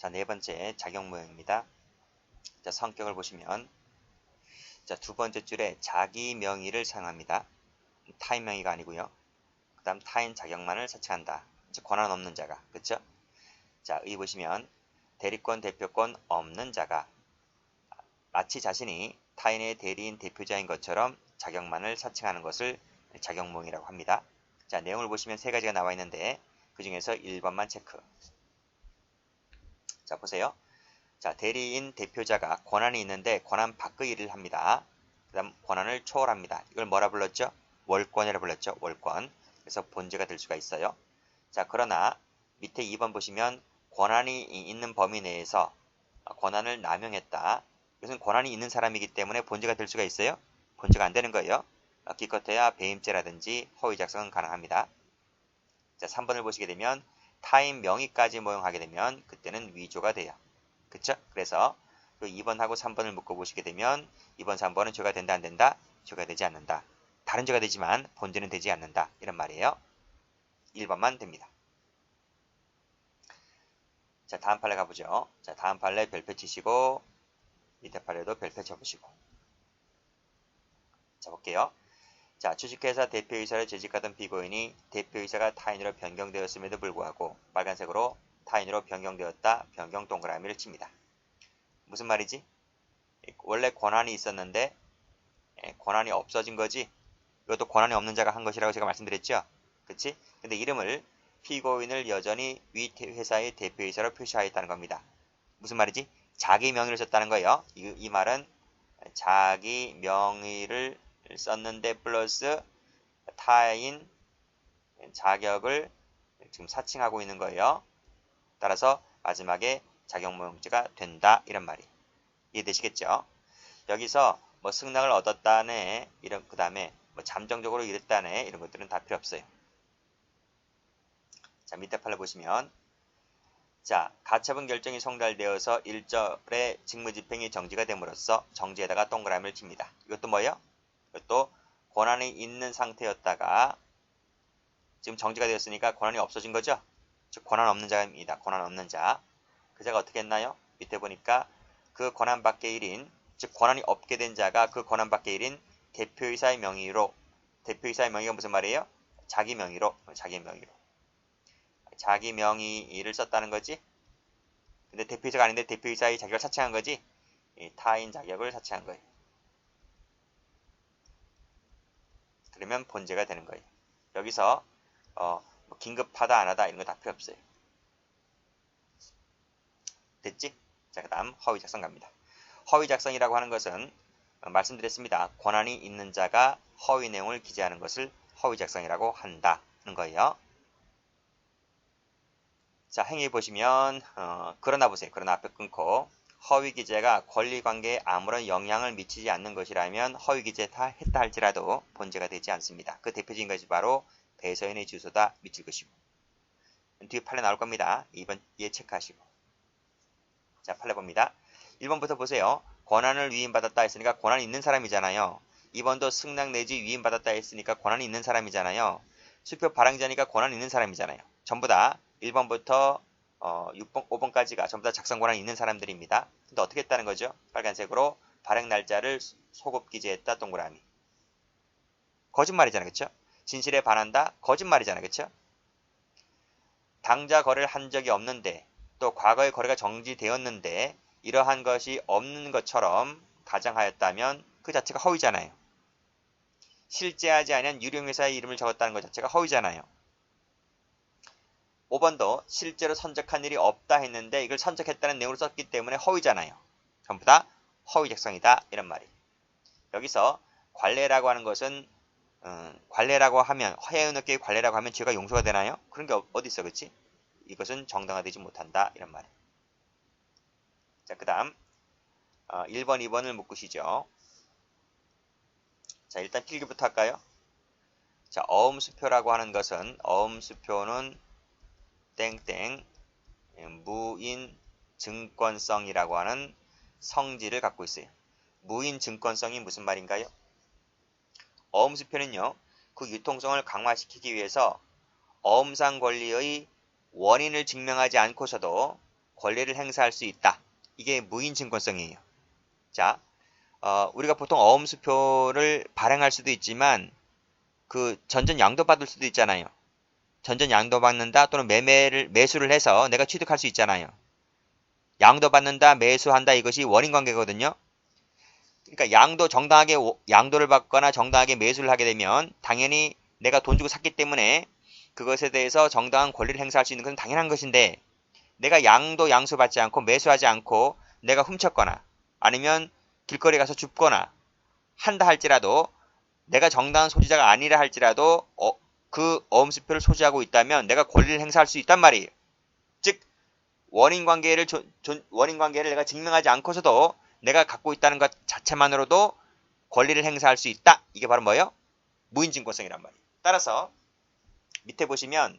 자, 네 번째 작용 모형입니다. 자, 성격을 보시면 자, 두 번째 줄에 자기 명의를 사용합니다. 타인 명의가 아니고요. 그 다음 타인 자격만을 사칭한다. 즉 권한 없는 자가. 그쵸? 자, 여기 보시면 대리권, 대표권 없는 자가 마치 자신이 타인의 대리인, 대표자인 것처럼 자격만을 사칭하는 것을 작용 모형이라고 합니다. 자, 내용을 보시면 세 가지가 나와 있는데 그 중에서 1번만 체크. 자, 보세요. 자, 대리인, 대표자가 권한이 있는데 권한 밖의 일을 합니다. 그 다음 권한을 초월합니다. 이걸 뭐라 불렀죠? 월권이라 불렀죠. 월권. 그래서 본죄가 될 수가 있어요. 자, 그러나 밑에 2번 보시면 권한이 있는 범위 내에서 권한을 남용했다. 이것은 권한이 있는 사람이기 때문에 본죄가 될 수가 있어요? 본죄가 안 되는 거예요. 기껏해야 배임죄라든지 허위작성은 가능합니다. 자, 3번을 보시게 되면 타인 명의까지 모형하게 되면 그때는 위조가 돼요. 그쵸? 그래서 그 2번하고 3번을 묶어보시게 되면 2번, 3번은 죄가 된다, 안 된다? 죄가 되지 않는다. 다른 죄가 되지만 본죄는 되지 않는다. 이런 말이에요. 1번만 됩니다. 자, 다음 판례 가보죠. 자, 다음 판례 별표 치시고 밑에 판례도 별표 쳐보시고. 자, 볼게요. 자, 주식회사 대표이사를 재직하던 피고인이 대표이사가 타인으로 변경되었음에도 불구하고 빨간색으로 타인으로 변경되었다. 변경 동그라미를 칩니다. 무슨 말이지? 원래 권한이 있었는데 권한이 없어진 거지. 이것도 권한이 없는 자가 한 것이라고 제가 말씀드렸죠. 그치? 근데 이름을 피고인을 여전히 위 회사의 대표이사로 표시하였다는 겁니다. 무슨 말이지? 자기 명의를 썼다는 거예요. 이 말은 자기 명의를 썼는데 플러스 타인 자격을 지금 사칭하고 있는 거예요. 따라서 마지막에 작용모형죄가 된다. 이런 말이 이해되시겠죠? 여기서 뭐 승낙을 얻었다네, 이런, 그 다음에 뭐 잠정적으로 이랬다네, 이런 것들은 다 필요 없어요. 자, 밑에 판을 보시면, 자, 가처분 결정이 송달되어서 1절의 직무집행이 정지가 됨으로써 정지에다가 동그라미를 칩니다. 이것도 뭐예요? 이것도 권한이 있는 상태였다가 지금 정지가 되었으니까 권한이 없어진 거죠? 즉, 권한 없는 자입니다. 권한 없는 자. 그 자가 어떻게 했나요? 밑에 보니까 그 권한 밖의 일인, 즉 권한이 없게 된 자가 그 권한 밖의 일인 대표이사의 명의로, 대표이사의 명의가 무슨 말이에요? 자기 명의로, 자기 명의를 썼다는 거지. 근데 대표이사가 아닌데 대표이사의 자격을 사칭한 거지. 타인 자격을 사칭한 거예요. 그러면 본죄가 되는 거예요. 여기서 뭐 긴급하다 안 하다 이런 거 다 필요 없어요. 됐지? 자, 그 다음 허위 작성 갑니다. 허위 작성이라고 하는 것은 말씀드렸습니다. 권한이 있는 자가 허위 내용을 기재하는 것을 허위 작성이라고 한다는 거예요. 자, 행위 보시면 그러나 보세요. 그러나 앞에 끊고 허위 기재가 권리관계에 아무런 영향을 미치지 않는 것이라면 허위 기재 다 했다 할지라도 본죄가 되지 않습니다. 그 대표적인 것이 바로 배서인의 주소다 미칠 것이고. 뒤에 판례 나올 겁니다. 2번 예 체크하시고. 자, 판례 봅니다. 1번부터 보세요. 권한을 위임받았다 했으니까 권한이 있는 사람이잖아요. 2번도 승낙 내지 위임받았다 했으니까 권한이 있는 사람이잖아요. 수표 발행자니까 권한이 있는 사람이잖아요. 전부 다 1번부터 6번, 5번까지가 전부 다 작성 권한이 있는 사람들입니다. 근데 어떻게 했다는 거죠? 빨간색으로 발행 날짜를 소급 기재했다. 동그라미. 거짓말이잖아요. 그쵸? 진실에 반한다. 거짓말이잖아요. 그쵸? 당좌 거래를 한 적이 없는데 또 과거의 거래가 정지되었는데 이러한 것이 없는 것처럼 가정하였다면 그 자체가 허위잖아요. 실제하지 않은 유령회사의 이름을 적었다는 것 자체가 허위잖아요. 5번도 실제로 선적한 일이 없다 했는데 이걸 선적했다는 내용으로 썼기 때문에 허위잖아요. 전부 다 허위 작성이다 이런 말이. 여기서 관례라고 하는 것은 관례라고 하면 해운업계의 관례라고 하면 죄가 용서가 되나요? 그런 게 어디 있어, 그렇지? 이것은 정당화되지 못한다 이런 말. 자, 그 다음 1번, 2번을 묶으시죠. 자, 일단 필기부터 할까요? 자, 어음수표라고 하는 것은 어음수표는 땡땡 무인 증권성이라고 하는 성질을 갖고 있어요. 무인 증권성이 무슨 말인가요? 어음수표는요, 그 유통성을 강화시키기 위해서 어음상 권리의 원인을 증명하지 않고서도 권리를 행사할 수 있다. 이게 무인증권성이에요. 자, 우리가 보통 어음수표를 발행할 수도 있지만 그 전전 양도받을 수도 있잖아요. 전전 양도받는다 또는 매수를 해서 내가 취득할 수 있잖아요. 양도받는다, 매수한다 이것이 원인관계거든요. 그러니까 정당하게 양도를 받거나 정당하게 매수를 하게 되면 당연히 내가 돈 주고 샀기 때문에 그것에 대해서 정당한 권리를 행사할 수 있는 것은 당연한 것인데 내가 양수받지 않고 매수하지 않고 내가 훔쳤거나 아니면 길거리 가서 줍거나 한다 할지라도 내가 정당한 소지자가 아니라 할지라도 그 어음수표를 소지하고 있다면 내가 권리를 행사할 수 있단 말이에요. 즉 원인관계를 내가 증명하지 않고서도 내가 갖고 있다는 것 자체만으로도 권리를 행사할 수 있다. 이게 바로 뭐예요? 무인증권성이란 말이에요. 따라서 밑에 보시면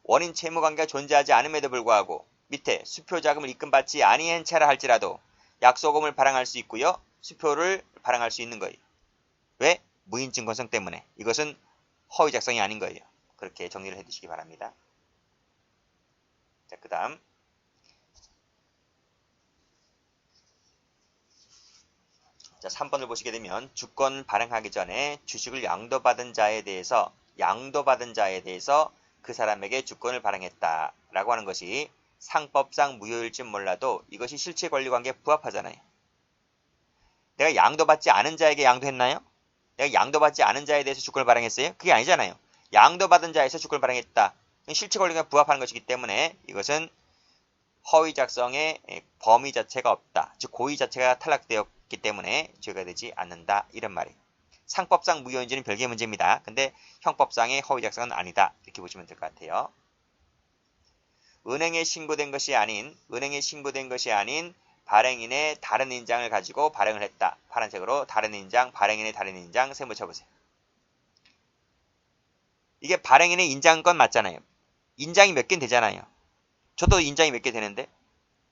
원인 채무관계가 존재하지 않음에도 불구하고 밑에 수표자금을 입금받지 아니한 채라 할지라도 약소금을 발행할 수 있고요. 수표를 발행할 수 있는 거예요. 왜? 무인증권성 때문에. 이것은 허위작성이 아닌 거예요. 그렇게 정리를 해두시기 바랍니다. 자, 그 다음 자, 3번을 보시게 되면 주권 발행하기 전에 주식을 양도받은 자에 대해서 그 사람에게 주권을 발행했다라고 하는 것이 상법상 무효일지 몰라도 이것이 실체권리관계에 부합하잖아요. 내가 양도받지 않은 자에게 양도했나요? 내가 양도받지 않은 자에 대해서 주권을 발행했어요? 그게 아니잖아요. 양도받은 자에서 주권을 발행했다. 실체권리관계에 부합하는 것이기 때문에 이것은 허위작성의 범위 자체가 없다. 즉 고의 자체가 탈락되었기 때문에 죄가 되지 않는다. 이런 말이에요. 상법상 무효인지는 별개의 문제입니다. 근데 형법상의 허위작성은 아니다. 이렇게 보시면 될 것 같아요. 은행에 신고된 것이 아닌 발행인의 다른 인장을 가지고 발행을 했다. 파란색으로 다른 인장, 발행인의 다른 인장 세모 쳐보세요. 이게 발행인의 인장건 맞잖아요. 인장이 몇 개는 되잖아요. 저도 인장이 몇 개 되는데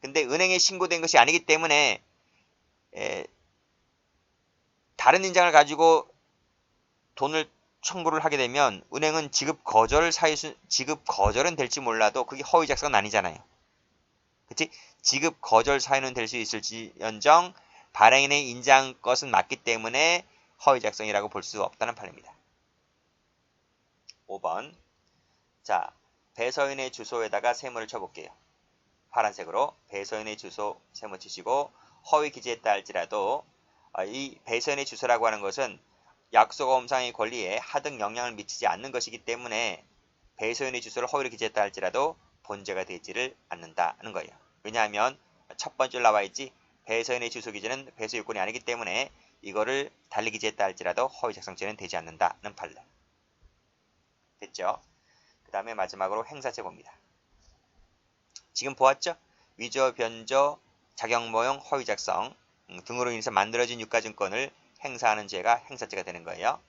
근데 은행에 신고된 것이 아니기 때문에 다른 인장을 가지고 돈을 청구를 하게 되면 은행은 지급 거절은 될지 몰라도 그게 허위작성은 아니잖아요. 그치? 지급 거절 사유는 될 수 있을지언정 발행인의 인장 것은 맞기 때문에 허위작성이라고 볼 수 없다는 판입니다. 5번 자, 배서인의 주소에다가 세모를 쳐볼게요. 파란색으로 배서인의 주소 세모 치시고 허위 기재했다 할지라도 이 배서인의 주소라고 하는 것은 약소검상의 권리에 하등 영향을 미치지 않는 것이기 때문에 배서인의 주소를 허위로 기재했다 할지라도 본죄가 되지를 않는다는 거예요. 왜냐하면 첫 번째로 나와 있지 배서인의 주소 기재는 배서 요건이 아니기 때문에 이거를 달리 기재했다 할지라도 허위작성죄는 되지 않는다는 판례. 됐죠? 그 다음에 마지막으로 행사죄 봅니다. 지금 보았죠? 위조, 변조, 자격모형, 허위작성 등으로 인해서 만들어진 유가증권을 행사하는 죄가 행사죄가 되는 거예요.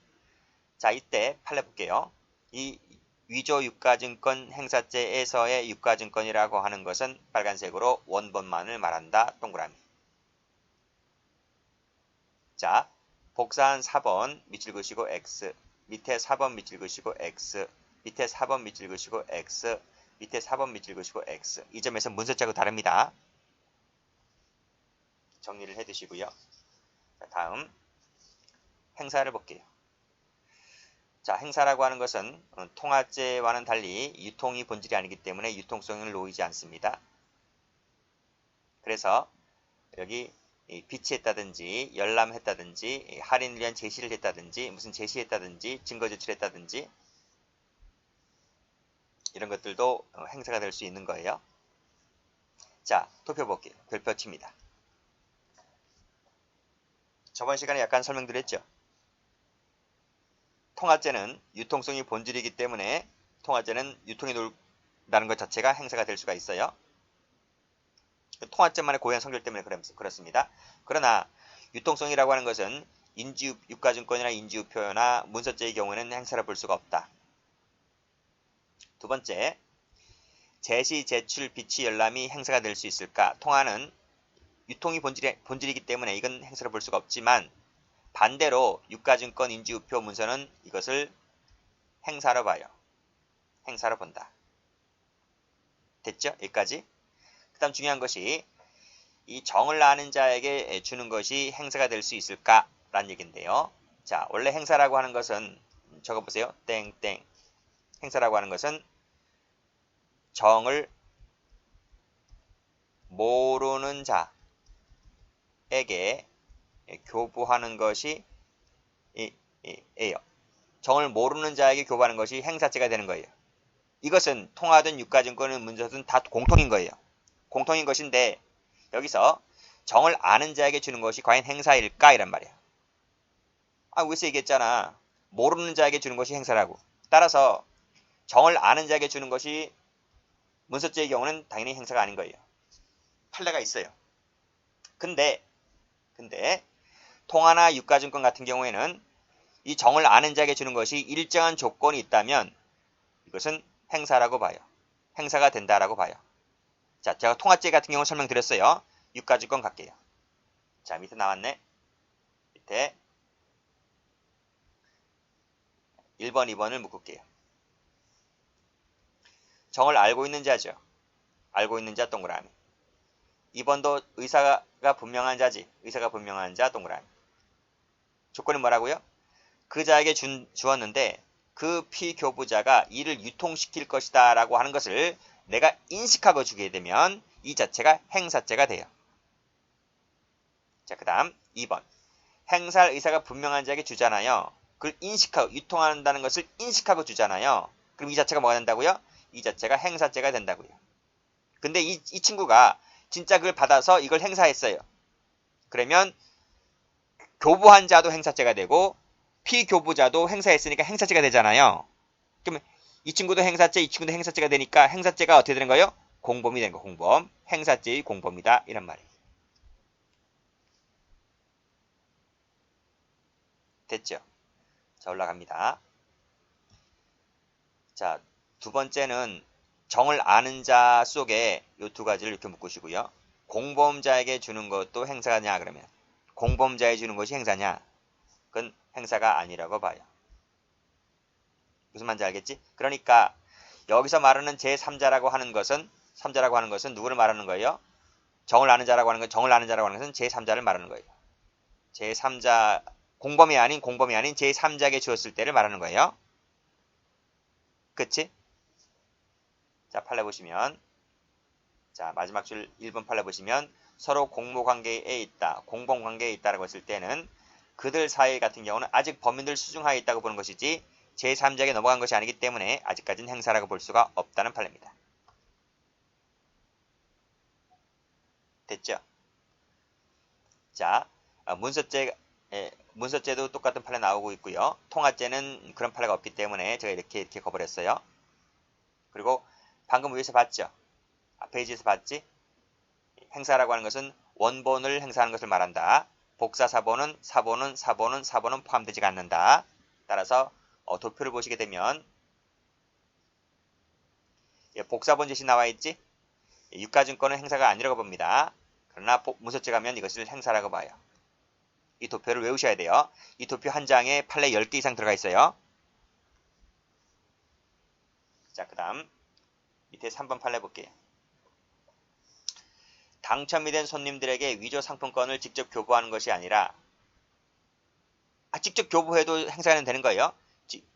자, 이때 판례 볼게요. 이 위조 유가증권 행사죄에서의 유가증권이라고 하는 것은 빨간색으로 원본만을 말한다. 동그라미. 자, 복사한 4번 밑줄 그으시고 X, 밑에 4번 밑줄 그으시고 X, 밑에 4번 밑줄 그으시고 X, 밑에 4번 밑줄 그으시고 X. 이 점에서 문서자하고 다릅니다. 정리를 해두시고요. 자, 다음 행사를 볼게요. 자, 행사라고 하는 것은 통화죄와는 달리 유통이 본질이 아니기 때문에 유통성을 놓이지 않습니다. 그래서 여기 비치했다든지 열람했다든지 할인을 위한 제시를 했다든지 무슨 제시했다든지 증거 제출했다든지 이런 것들도 행사가 될 수 있는 거예요. 자, 도표 볼게요. 별표 칩니다. 저번 시간에 약간 설명드렸죠. 통화죄는 유통성이 본질이기 때문에 통화죄는 유통이 놀다는 것 자체가 행사가 될 수가 있어요. 통화죄만의 고유한 성질 때문에 그렇습니다. 그러나 유통성이라고 하는 것은 유가증권이나 인지우표나 문서죄의 경우에는 행사를 볼 수가 없다. 두 번째, 제시, 제출, 비치, 열람이 행사가 될 수 있을까? 통화는 유통이 본질이기 때문에 이건 행사를 볼 수가 없지만 반대로 유가증권, 인지우표, 문서는 이것을 행사로 봐요. 행사로 본다. 됐죠? 여기까지? 그 다음 중요한 것이 이 정을 아는 자에게 주는 것이 행사가 될 수 있을까라는 얘기인데요. 자, 원래 행사라고 하는 것은 적어보세요. 땡땡. 행사라고 하는 것은 정을 모르는 자에게 교부하는 것이 예요. 정을 모르는 자에게 교부하는 것이 행사죄가 되는 거예요. 이것은 통화든 유가증권은 문서든 다 공통인 거예요. 공통인 것인데 여기서 정을 아는 자에게 주는 것이 과연 행사일까? 이란 말이야. 위에서 얘기했잖아. 모르는 자에게 주는 것이 행사라고. 따라서 정을 아는 자에게 주는 것이 문서죄의 경우는 당연히 행사가 아닌 거예요. 판례가 있어요. 근데 통화나 유가증권 같은 경우에는 이 정을 아는 자에게 주는 것이 일정한 조건이 있다면 이것은 행사라고 봐요. 행사가 된다라고 봐요. 자, 제가 통화죄 같은 경우 설명드렸어요. 유가증권 갈게요. 자, 밑에 나왔네. 밑에 1번, 2번을 묶을게요. 정을 알고 있는 자죠. 알고 있는 자 동그라미. 2번도 의사가 분명한 자지. 의사가 분명한 자 동그라미. 조건이 뭐라고요? 그 자에게 주었는데 그 피교부자가 이를 유통시킬 것이다 라고 하는 것을 내가 인식하고 주게 되면 이 자체가 행사죄가 돼요. 자, 그 다음 2번. 행사할 의사가 분명한 자에게 주잖아요. 그걸 인식하고, 유통한다는 것을 인식하고 주잖아요. 그럼 이 자체가 뭐가 된다고요? 이 자체가 행사죄가 된다고요. 근데 이 친구가 진짜 그걸 받아서 이걸 행사했어요. 그러면 교부한 자도 행사죄가 되고 피교부자도 행사했으니까 행사죄가 되잖아요. 그러면 이 친구도 행사죄, 이 친구도 행사죄가 되니까 행사죄가 어떻게 되는 거예요? 공범이 된 거, 공범. 행사죄의 공범이다. 이란 말이에요. 됐죠? 자, 올라갑니다. 자, 두 번째는 정을 아는 자 속에 이 두 가지를 이렇게 묶으시고요. 공범자에게 주는 것도 행사냐 그러면 공범자에 주는 것이 행사냐? 그건 행사가 아니라고 봐요. 무슨 말인지 알겠지? 그러니까 여기서 말하는 제3자라고 하는 것은 누구를 말하는 거예요? 정을 아는 자라고 하는 것은 제3자를 말하는 거예요. 제3자 공범이 아닌 제3자에게 주었을 때를 말하는 거예요. 그치? 자, 판례 보시면 자, 마지막 줄 1번 판례 보시면 서로 공모관계에 있다, 공범관계에 있다라고 했을 때는 그들 사이 같은 경우는 아직 범인들 수중하에 있다고 보는 것이지 제3자에게 넘어간 것이 아니기 때문에 아직까지는 행사라고 볼 수가 없다는 판례입니다. 됐죠? 자, 문서죄도 똑같은 판례 나오고 있고요. 통화죄는 그런 판례가 없기 때문에 제가 이렇게 거버렸어요. 그리고 방금 위에서 봤죠? 페이지에서 봤지? 행사라고 하는 것은 원본을 행사하는 것을 말한다. 복사사본은 사본은 포함되지 않는다. 따라서 도표를 보시게 되면 복사본 제시 나와 있지? 유가증권은 행사가 아니라고 봅니다. 그러나 문서죄 가면 이것을 행사라고 봐요. 이 도표를 외우셔야 돼요. 이 도표 한 장에 판례 10개 이상 들어가 있어요. 자, 그 다음 밑에 3번 판례 볼게요. 당첨이 된 손님들에게 위조 상품권을 직접 교부하는 것이 아니라 직접 교부해도 행사는 되는 거예요.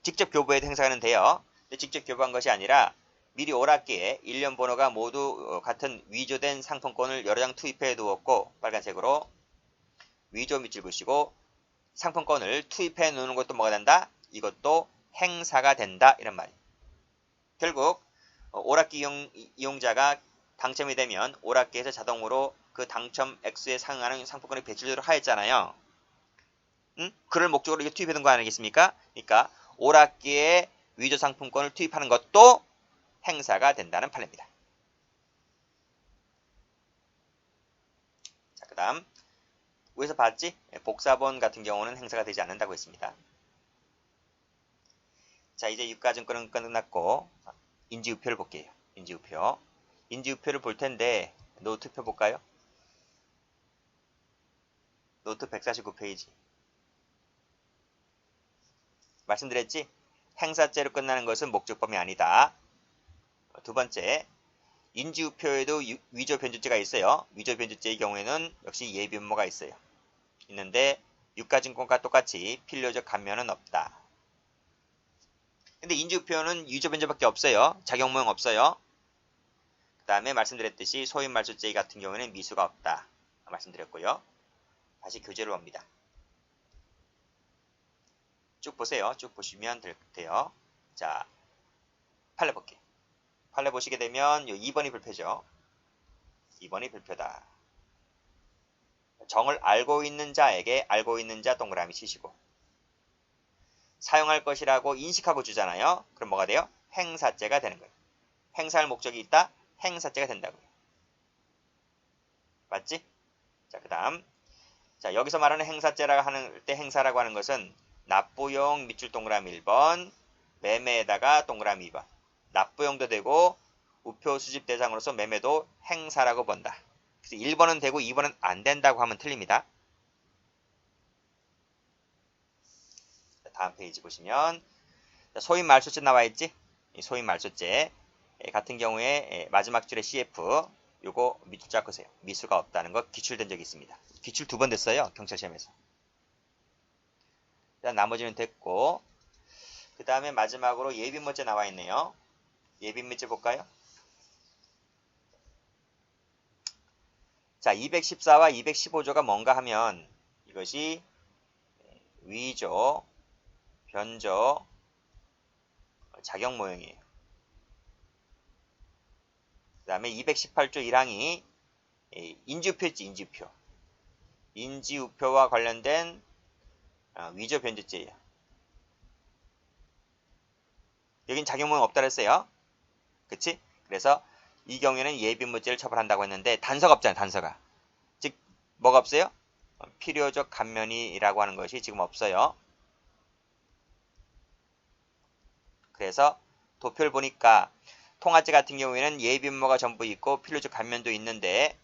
직접 교부해도 행사는 돼요. 직접 교부한 것이 아니라 미리 오락기에 일련 번호가 모두 같은 위조된 상품권을 여러 장 투입해 두었고 빨간색으로 위조 밑줄 그으시고 상품권을 투입해 놓는 것도 뭐가 된다? 이것도 행사가 된다. 이런 말이에요. 결국 오락기 이용자가 당첨이 되면 오락기에서 자동으로 그 당첨 액수에 상응하는 상품권이 배출되도록 하였잖아요. 그럴 목적으로 이게 투입해 둔 거 아니겠습니까? 그러니까 오락기에 위조 상품권을 투입하는 것도 행사가 된다는 판례입니다. 자, 그 다음 위에서 봤지? 복사본 같은 경우는 행사가 되지 않는다고 했습니다. 자, 이제 유가증권은 끝났고 인지우표를 볼게요. 인지우표를 볼 텐데 노트표 볼까요? 노트 149페이지. 말씀드렸지? 행사죄로 끝나는 것은 목적범이 아니다. 두 번째, 인지우표에도 위조 변주제가 있어요. 위조 변주제의 경우에는 역시 예비음모가 있어요. 있는데 유가증권과 똑같이 필요적 감면은 없다. 근데 인지우표는 위조 변주밖에 없어요. 작용모형 없어요. 그 다음에 말씀드렸듯이 소인말소제 같은 경우에는 미수가 없다. 말씀드렸고요. 다시 교재로 옵니다. 쭉 보세요. 쭉 보시면 돼요. 자, 판례 볼게요. 판례 보시게 되면 2번이 불표죠. 2번이 불표다. 정을 알고 있는 자에게 알고 있는 자 동그라미 치시고 사용할 것이라고 인식하고 주잖아요. 그럼 뭐가 돼요? 행사죄가 되는 거예요. 행사할 목적이 있다? 행사죄가 된다고요. 맞지? 자, 그 다음. 자, 여기서 말하는 행사죄라고 하는 때 행사라고 하는 것은 납부용 밑줄 동그라미 1번, 매매에다가 동그라미 2번. 납부용도 되고 우표 수집 대상으로서 매매도 행사라고 본다. 그래서 1번은 되고 2번은 안 된다고 하면 틀립니다. 다음 페이지 보시면 소인 말소죄 나와 있지? 소인 말소죄 같은 경우에 마지막 줄에 CF 요거 밑줄 쫙으세요. 미수가 없다는 거 기출된 적이 있습니다. 기출 2번 됐어요. 경찰 시험에서. 일단 나머지는 됐고 그 다음에 마지막으로 예비문제 나와 있네요. 예비문제 볼까요? 자, 214와 215조가 뭔가 하면 이것이 위조, 변조, 작용 모형이에요. 그 다음에 218조 1항이 인지우표 있지, 인지우표. 인지우표와 관련된 위조 변조죄예요. 여긴 작용 모형 없다 그랬어요. 그치? 그래서 이 경우에는 예비무죄를 처벌한다고 했는데 단서가 없잖아요. 단서가. 즉 뭐가 없어요? 필요적 감면이라고 하는 것이 지금 없어요. 그래서 도표를 보니까 통화죄 같은 경우에는 예비음모가 전부 있고 필요적 감면도 있는데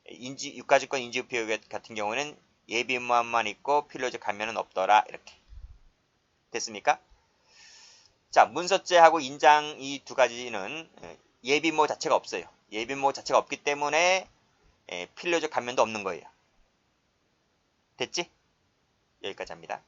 유가증권 인지우표 같은 경우는 예비음모만 있고 필요적 감면은 없더라. 이렇게 됐습니까? 자, 문서죄하고 인장 이 두 가지는 예비음모 자체가 없어요. 예비음모 자체가 없기 때문에 필요적 감면도 없는 거예요. 됐지? 여기까지 합니다.